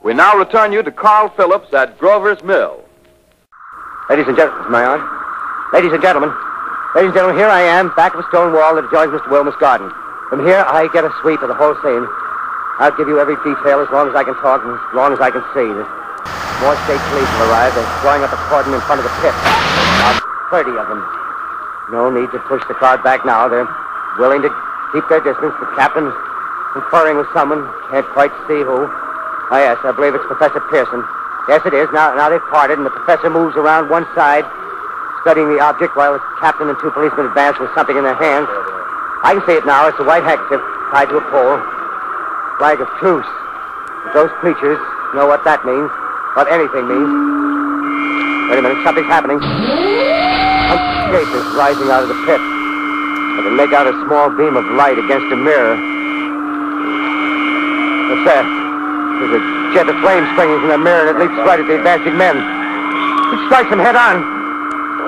We now return you to Carl Phillips at Grover's Mill. Ladies and gentlemen, am I on? Ladies and gentlemen, here I am, back of a stone wall that adjoins Mr. Wilmer's garden. From here, I get a sweep of the whole scene. I'll give you every detail as long as I can talk and as long as I can see. More state police have arrived. They're drawing up a cordon in front of the pit. About 30 of them. No need to push the crowd back now. They're willing to keep their distance. The captain's conferring with someone. Can't quite see who. Oh, yes, I believe it's Professor Pearson. Yes, it is. Now they've parted, and the professor moves around one side, studying the object, while the captain and two policemen advance with something in their hands. I can see it now. It's a white handkerchief tied to a pole. Flag of truce. If those preachers know what that means, what anything means. Wait a minute, something's happening. Some shape is rising out of the pit. I can make out a small beam of light against a mirror. What's that? There's a jet of flame springing from the mirror, and it leaps right at the advancing men. It strikes them head on.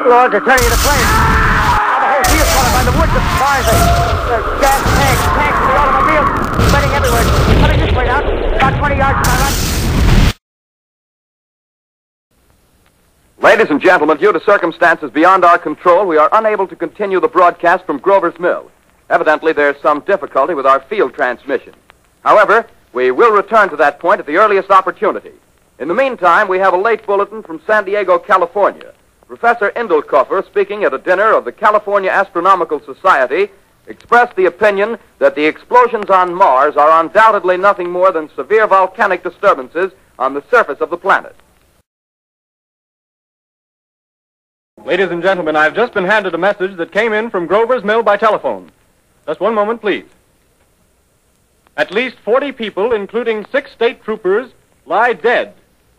Lord, they're turning into flames. The whole field's caught up by the woods of fires. There's gas tanks in the automobiles, spreading everywhere. Coming this way now, about 20 yards to my right. Ladies and gentlemen, due to circumstances beyond our control, we are unable to continue the broadcast from Grover's Mill. Evidently, there's some difficulty with our field transmission. However, we will return to that point at the earliest opportunity. In the meantime, we have a late bulletin from San Diego, California. Professor Indelkoffer, speaking at a dinner of the California Astronomical Society, expressed the opinion that the explosions on Mars are undoubtedly nothing more than severe volcanic disturbances on the surface of the planet. Ladies and gentlemen, I've just been handed a message that came in from Grover's Mill by telephone. Just one moment, please. At least 40 people, including 6 state troopers, lie dead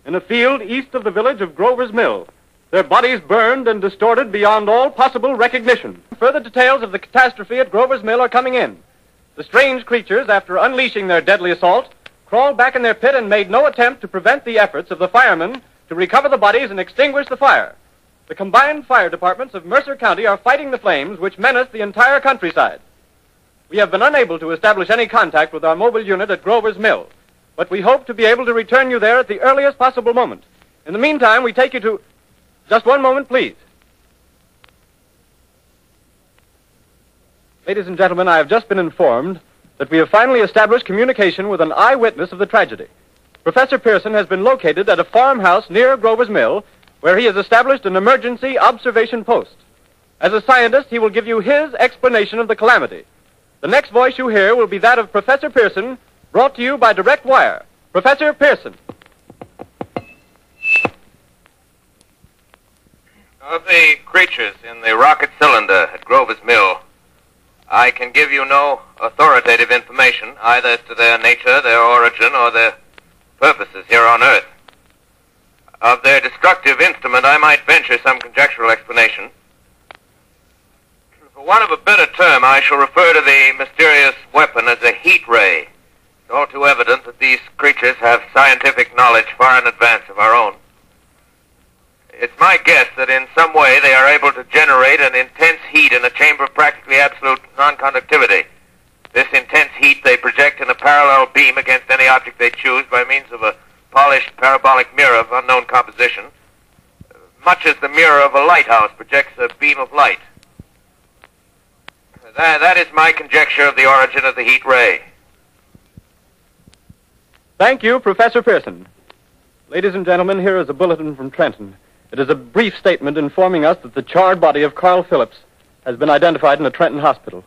in a field east of the village of Grover's Mill. Their bodies burned and distorted beyond all possible recognition. Further details of the catastrophe at Grover's Mill are coming in. The strange creatures, after unleashing their deadly assault, crawled back in their pit and made no attempt to prevent the efforts of the firemen to recover the bodies and extinguish the fire. The combined fire departments of Mercer County are fighting the flames which menace the entire countryside. We have been unable to establish any contact with our mobile unit at Grover's Mill, but we hope to be able to return you there at the earliest possible moment. In the meantime, we take you to... Just one moment, please. Ladies and gentlemen, I have just been informed that we have finally established communication with an eyewitness of the tragedy. Professor Pearson has been located at a farmhouse near Grover's Mill, where he has established an emergency observation post. As a scientist, he will give you his explanation of the calamity. The next voice you hear will be that of Professor Pearson, brought to you by direct wire. Professor Pearson. Of the creatures in the rocket cylinder at Grover's Mill, I can give you no authoritative information, either as to their nature, their origin, or their purposes here on Earth. Of their destructive instrument, I might venture some conjectural explanation. For want of a better term, I shall refer to the mysterious weapon as a heat ray. It's all too evident that these creatures have scientific knowledge far in advance of our own. It's my guess that in some way they are able to generate an intense heat in a chamber of practically absolute non-conductivity. This intense heat they project in a parallel beam against any object they choose by means of a polished parabolic mirror of unknown composition, much as the mirror of a lighthouse projects a beam of light. That is my conjecture of the origin of the heat ray. Thank you, Professor Pearson. Ladies and gentlemen, here is a bulletin from Trenton. It is a brief statement informing us that the charred body of Carl Phillips has been identified in a Trenton hospital.